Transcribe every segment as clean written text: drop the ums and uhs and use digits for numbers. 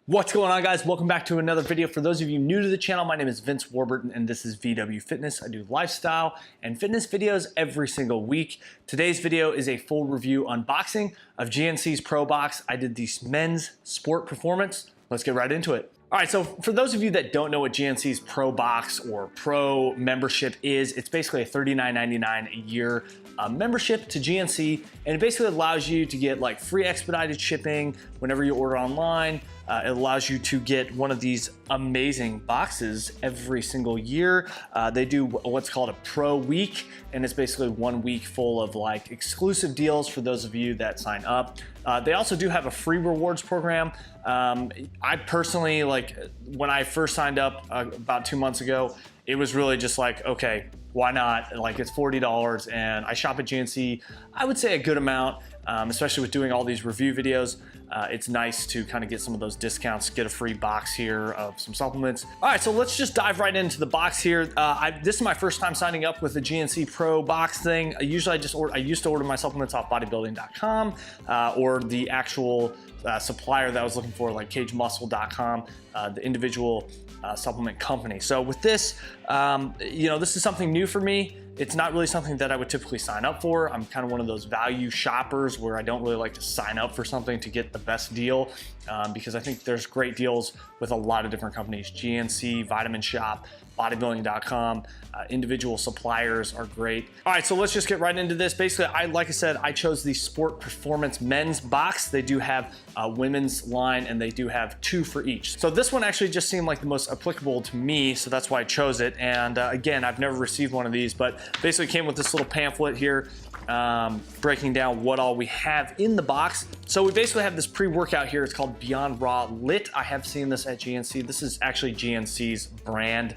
What's going on, guys? Welcome back to another video. For those of you new to the channel, my name is Vince Warburton and this is VW Fitness. I do lifestyle and fitness videos every single week. Today's video is a full review unboxing of GNC's Pro Box. I did the men's sport performance. Let's get right into it. All right, so for those of you that don't know what GNC's Pro Box or Pro membership is, it's basically a $39.99 a year membership to GNC, and it basically allows you to get like free expedited shipping whenever you order online. It allows you to get one of these amazing boxes every single year. They do what's called a Pro Week, and it's basically 1 week full of like exclusive deals for those of you that sign up. They also do have a free rewards program. I personally, like when I first signed up about 2 months ago, it was really just like, okay, why not? Like it's $40 and I shop at GNC, I would say a good amount, especially with doing all these review videos. It's nice to kind of get some of those discounts, get a free box here of some supplements. All right, so let's just dive right into the box here. This is my first time signing up with the GNC Pro Box thing. I used to order my supplements off bodybuilding.com or the actual supplier that I was looking for, like cagemuscle.com, the individual supplement company. So with this, this is something new for me. It's not really something that I would typically sign up for. I'm kind of one of those value shoppers where I don't really like to sign up for something to get the best deal because I think there's great deals with a lot of different companies. GNC, Vitamin Shop, bodybuilding.com, individual suppliers are great. All right, so let's just get right into this. Basically, like I said, I chose the Sport Performance Men's box. They do have a women's line and they do have 2 for each. So this one actually just seemed like the most applicable to me, so that's why I chose it. And again, I've never received one of these, but basically came with this little pamphlet here breaking down what all we have in the box. So we basically have this pre-workout here. It's called Beyond Raw Lit. I have seen this at GNC. This is actually GNC's brand.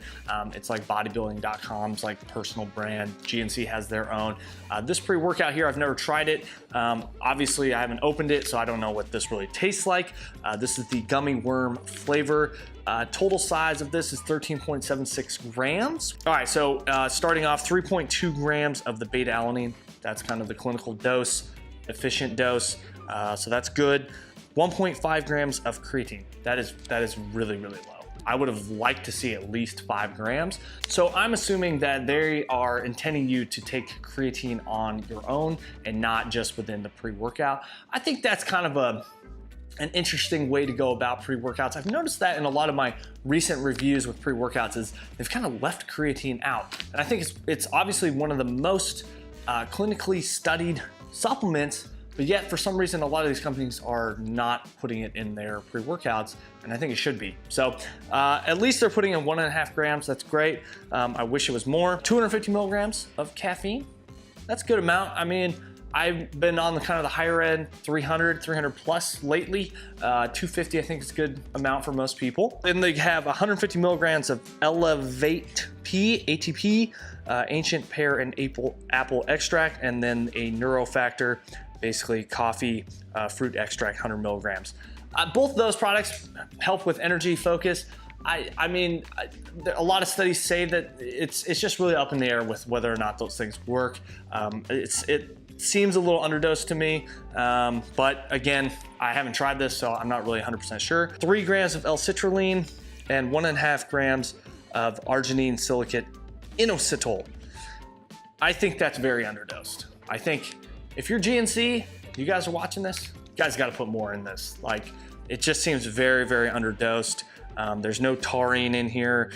It's like bodybuilding.com's like personal brand. GNC has their own. This pre-workout here, I've never tried it. Obviously, I haven't opened it, so I don't know what this really tastes like. This is the gummy worm flavor. Total size of this is 13.76 grams. All right, so starting off, 3.2 grams of the beta-alanine. That's kind of the clinical dose, efficient dose, so that's good. 1.5 grams of creatine. That is really, really low. I would have liked to see at least 5 grams. So I'm assuming that they are intending you to take creatine on your own and not just within the pre-workout. I think that's kind of an interesting way to go about pre-workouts. I've noticed that in a lot of my recent reviews with pre-workouts is they've kind of left creatine out. And I think it's obviously one of the most clinically studied supplements, but yet for some reason a lot of these companies are not putting it in their pre-workouts, and I think it should be. So at least they're putting in 1.5 grams, that's great. I wish it was more. 250 milligrams of caffeine, that's a good amount. I mean, I've been on the kind of the higher end, 300 plus lately. 250 I think is a good amount for most people. Then they have 150 milligrams of Elevate P, ATP, ancient pear and apple extract, and then a neurofactor, basically coffee fruit extract, 100 milligrams. Both of those products help with energy, focus. I mean, a lot of studies say that it's just really up in the air with whether or not those things work. It seems a little underdosed to me, but again, I haven't tried this, so I'm not really 100% sure. 3 grams of L-citrulline and 1.5 grams of arginine silicate inositol. I think that's very underdosed. I think if you're GNC, you guys are watching this, you guys got to put more in this. Like, it just seems very, very underdosed. There's no taurine in here.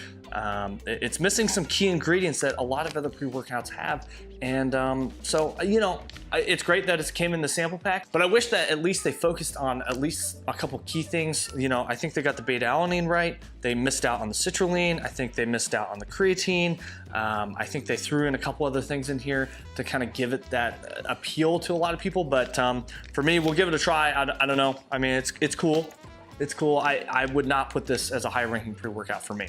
It's missing some key ingredients that a lot of other pre-workouts have. And so, it's great that it came in the sample pack, but I wish that at least they focused on at least a couple key things. I think they got the beta-alanine right. They missed out on the citrulline. I think they missed out on the creatine. I think they threw in a couple other things in here to kind of give it that appeal to a lot of people. But for me, we'll give it a try. I don't know. I mean, it's cool. It's cool. I would not put this as a high ranking pre-workout for me.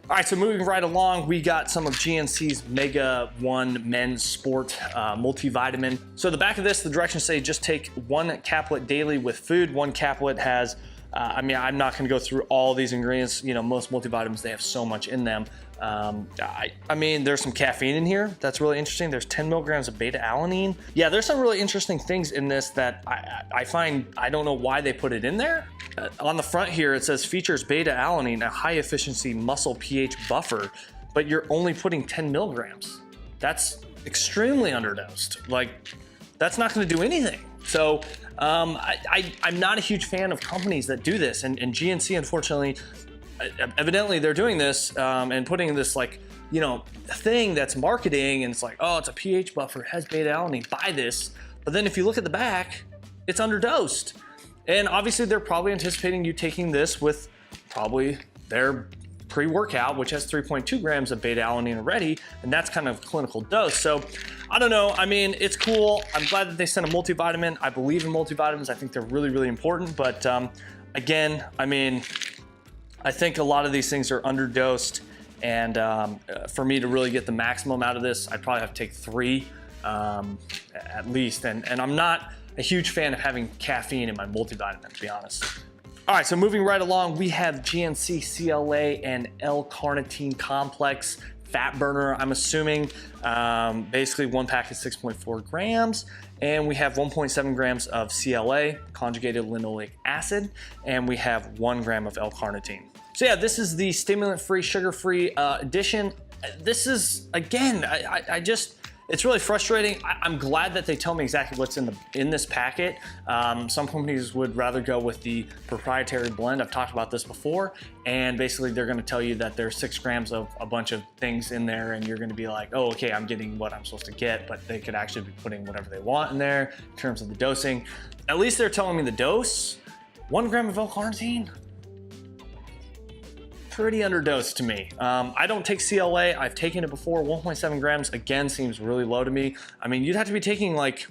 All right, so moving right along, we got some of GNC's Mega One Men's Sport multivitamin. So the back of this, the directions say just take 1 caplet daily with food. 1 caplet has, I'm not gonna go through all these ingredients. Most multivitamins, they have so much in them. I mean, there's some caffeine in here. That's really interesting. There's 10 milligrams of beta-alanine. Yeah, there's some really interesting things in this that I find, I don't know why they put it in there. on the front here, it says features beta-alanine, a high-efficiency muscle pH buffer, but you're only putting 10 milligrams. That's extremely underdosed. Like, that's not going to do anything. So I'm not a huge fan of companies that do this, and GNC, unfortunately, evidently they're doing this and putting this, like, you know, thing that's marketing, and it's like, oh, it's a pH buffer, it has beta-alanine, buy this. But then if you look at the back, it's underdosed. And obviously they're probably anticipating you taking this with probably their pre-workout, which has 3.2 grams of beta-alanine already, and that's kind of clinical dose. So I don't know. I mean, it's cool. I'm glad that they sent a multivitamin. I believe in multivitamins. I think they're really, really important. But again, I mean, I think a lot of these things are underdosed. And for me to really get the maximum out of this, I'd probably have to take 3 at least. And I'm not a huge fan of having caffeine in my multivitamin, to be honest. All right, so moving right along, we have GNC CLA and L-carnitine complex fat burner. I'm assuming basically one pack is 6.4 grams, and we have 1.7 grams of CLA, conjugated linoleic acid, and we have 1 gram of L-carnitine. So yeah, this is the stimulant-free, sugar-free edition. This is, again, I just, it's really frustrating. I'm glad that they tell me exactly what's in this packet. Some companies would rather go with the proprietary blend. I've talked about this before, and basically they're gonna tell you that there's 6 grams of a bunch of things in there, and you're gonna be like, oh, okay, I'm getting what I'm supposed to get, but they could actually be putting whatever they want in there in terms of the dosing. At least they're telling me the dose. 1 gram of L-carnitine? Pretty underdosed to me. I don't take CLA. I've taken it before. 1.7 grams, again, seems really low to me. I mean, you'd have to be taking like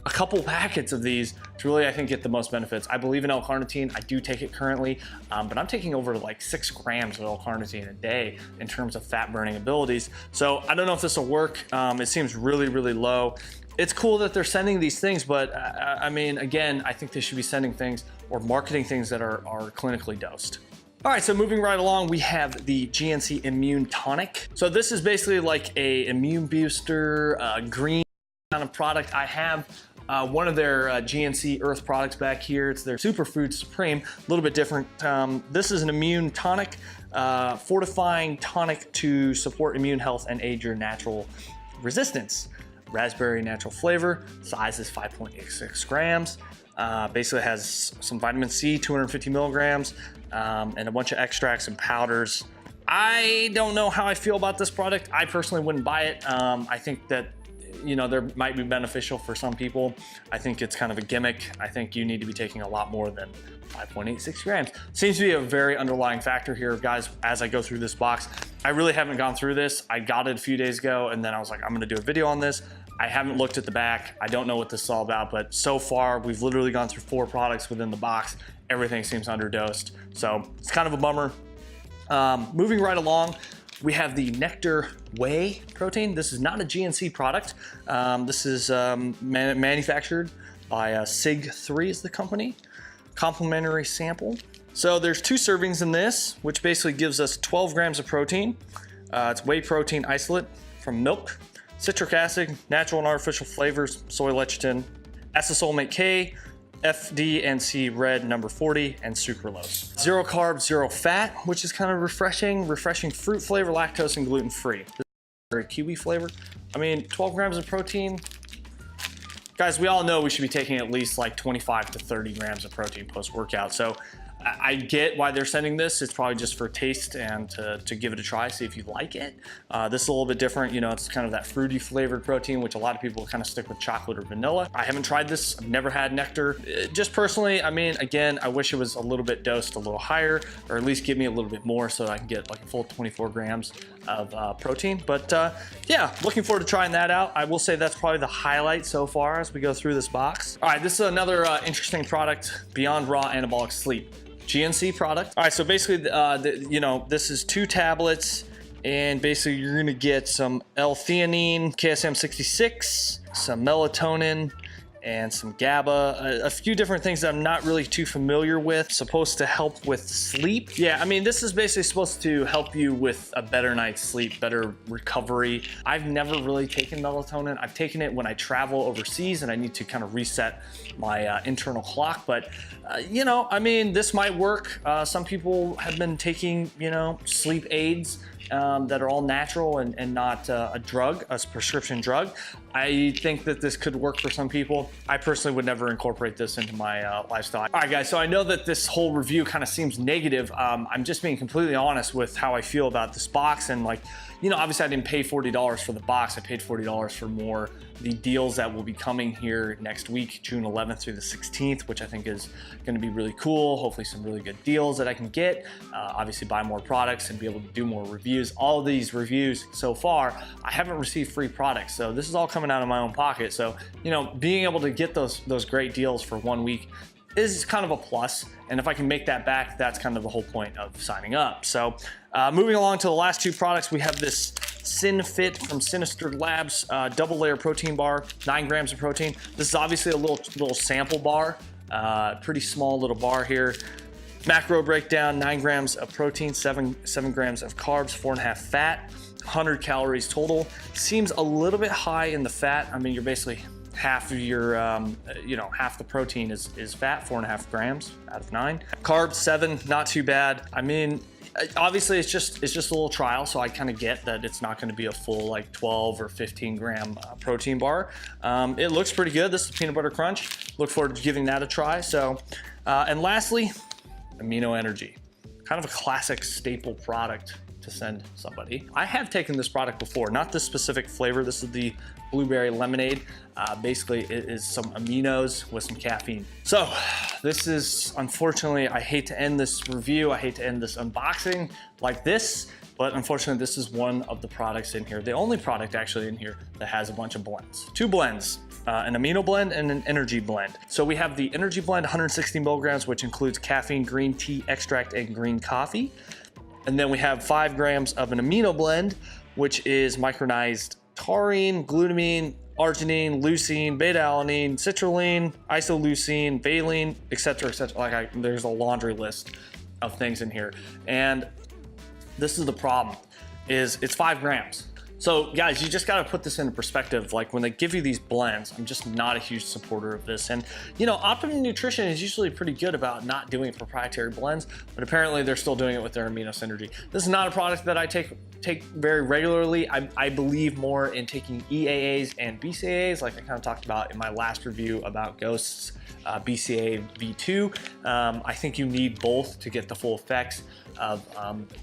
a couple packets of these to really, I think, get the most benefits. I believe in L-carnitine. I do take it currently, but I'm taking over like 6 grams of L-carnitine a day in terms of fat burning abilities. So I don't know if this will work. It seems really, really low. It's cool that they're sending these things, but I mean, again, I think they should be sending things or marketing things that are clinically dosed. All right, so moving right along, we have the GNC Immune Tonic. So this is basically like a immune booster, green kind of product. I have one of their GNC Earth products back here. It's their Superfood Supreme, a little bit different. This is an immune tonic, fortifying tonic to support immune health and aid your natural resistance. Raspberry natural flavor, size is 5.86 grams. Basically has some vitamin C, 250 milligrams, and a bunch of extracts and powders. I don't know how I feel about this product. I personally wouldn't buy it. I think that, you know, there might be beneficial for some people. I think it's kind of a gimmick. I think you need to be taking a lot more than 5.86 grams. Seems to be a very underlying factor here, guys, as I go through this box. I really haven't gone through this. I got it a few days ago, and then I was like, I'm gonna do a video on this. I haven't looked at the back. I don't know what this is all about, but so far we've literally gone through 4 products within the box. Everything seems underdosed, so it's kind of a bummer. Moving right along, we have the Nectar Whey protein. This is not a GNC product. This is manufactured by SIG3 is the company. Complimentary sample. So there's 2 servings in this, which basically gives us 12 grams of protein. It's whey protein isolate from milk, citric acid, natural and artificial flavors, soy lecithin, acesulfame K, FD&C red number 40, and sucralose. 0 carbs, 0 fat, which is kind of refreshing. Refreshing fruit flavor, lactose, and gluten-free. This is a kiwi flavor. I mean, 12 grams of protein. Guys, we all know we should be taking at least like 25 to 30 grams of protein post-workout. So I get why they're sending this. It's probably just for taste and to give it a try, see if you like it. This is a little bit different. You know, it's kind of that fruity flavored protein, which a lot of people kind of stick with chocolate or vanilla. I haven't tried this. I've never had Nectar. Just personally, I mean, again, I wish it was a little bit dosed a little higher, or at least give me a little bit more so I can get like a full 24 grams of protein. But yeah, looking forward to trying that out. I will say that's probably the highlight so far as we go through this box. All right, this is another interesting product, Beyond Raw Anabolic Sleep. GNC product. All right, so basically, you know, this is 2 tablets, and basically you're gonna get some L-theanine, KSM 66, some melatonin, and some GABA, a few different things that I'm not really too familiar with. Supposed to help with sleep. Yeah, I mean, this is basically supposed to help you with a better night's sleep, better recovery. I've never really taken melatonin. I've taken it when I travel overseas and I need to kind of reset my internal clock, but you know, I mean, this might work. Some people have been taking, you know, sleep aids that are all natural and not a drug, a prescription drug. I think that this could work for some people. I personally would never incorporate this into my lifestyle. All right, guys, so I know that this whole review kind of seems negative. I'm just being completely honest with how I feel about this box. And like, you know, obviously I didn't pay $40 for the box. I paid $40 for more the deals that will be coming here next week, June 11th through the 16th, which I think is going to be really cool. Hopefully some really good deals that I can get. Obviously buy more products and be able to do more reviews. All of these reviews so far, I haven't received free products. So this is all coming out of my own pocket. So, you know, being able to get those great deals for 1 week is kind of a plus. And if I can make that back, that's kind of the whole point of signing up. So moving along to the last two products, we have this Sinfit from Sinister Labs double layer protein bar, 9 grams of protein. This is obviously a little sample bar, pretty small little bar here. Macro breakdown, 9 grams of protein, 7 grams of carbs, 4.5 fat, 100 calories total. Seems a little bit high in the fat. I mean, you're basically half of your, you know, half the protein is fat, 4.5 grams out of 9. Carbs, 7, not too bad. I mean, obviously it's just a little trial, so I kind of get that it's not going to be a full like 12 or 15 gram protein bar. It looks pretty good. This is peanut butter crunch. Look forward to giving that a try. So, and lastly, Amino Energy, kind of a classic staple product to send somebody. I have taken this product before, not this specific flavor. This is the blueberry lemonade. Basically, it is some aminos with some caffeine. So this is, unfortunately, I hate to end this review. I hate to end this unboxing like this, but unfortunately, this is one of the products in here. The only product actually in here that has a bunch of blends. 2 blends. An amino blend and an energy blend. So we have the energy blend, 160 milligrams, which includes caffeine, green tea extract, and green coffee. And then we have 5 grams of an amino blend, which is micronized taurine, glutamine, arginine, leucine, beta-alanine, citrulline, isoleucine, valine, etc., etc. Like there's a laundry list of things in here. And this is the problem, is it's 5 grams. So guys, you just gotta put this into perspective. Like when they give you these blends, I'm just not a huge supporter of this. And you know, Optimum Nutrition is usually pretty good about not doing proprietary blends, but apparently they're still doing it with their Amino Synergy. This is not a product that I take very regularly. I believe more in taking EAAs and BCAAs, like I kind of talked about in my last review about Ghost's BCA V2. I think you need both to get the full effects of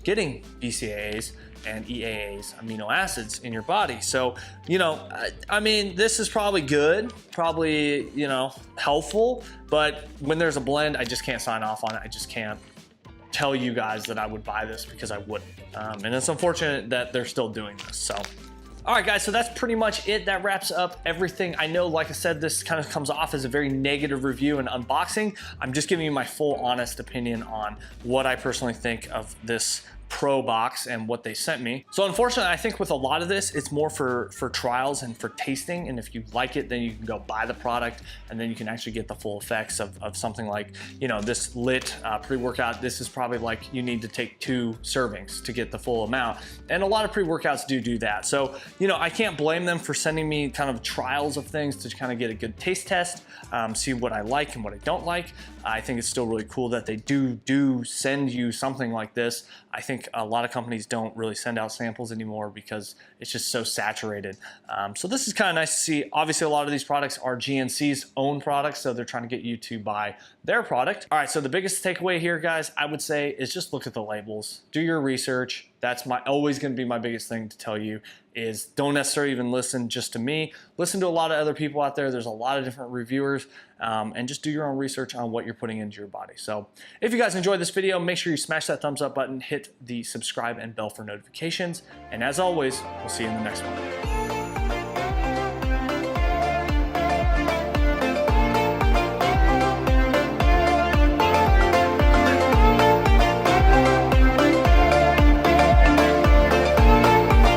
getting BCAAs and EAAs, amino acids in your body. So, you know, I mean, this is probably good, probably, you know, helpful, but when there's a blend, I just can't sign off on it. I just can't tell you guys that I would buy this because I wouldn't. And it's unfortunate that they're still doing this, so. All right, guys, so that's pretty much it. That wraps up everything. I know, like I said, this kind of comes off as a very negative review and unboxing. I'm just giving you my full honest opinion on what I personally think of this Pro Box and what they sent me. So unfortunately, I think with a lot of this, it's more for trials and for tasting. And if you like it, then you can go buy the product and then you can actually get the full effects of something like, you know, this LIT pre-workout. This is probably like you need to take 2 servings to get the full amount. And a lot of pre-workouts do that. So, you know, I can't blame them for sending me kind of trials of things to kind of get a good taste test, see what I like and what I don't like. I think it's still really cool that they do send you something like this. I think a lot of companies don't really send out samples anymore because it's just so saturated. So this is kind of nice to see. Obviously, a lot of these products are GNC's own products, so they're trying to get you to buy their product. All right, so the biggest takeaway here, guys, I would say is just look at the labels. Do your research. That's always going to be my biggest thing to tell you is don't necessarily even listen just to me. Listen to a lot of other people out there. There's a lot of different reviewers, and just do your own research on what you're putting into your body. So if you guys enjoyed this video, make sure you smash that thumbs up button, hit the subscribe and bell for notifications. And as always, we'll see you in the next one.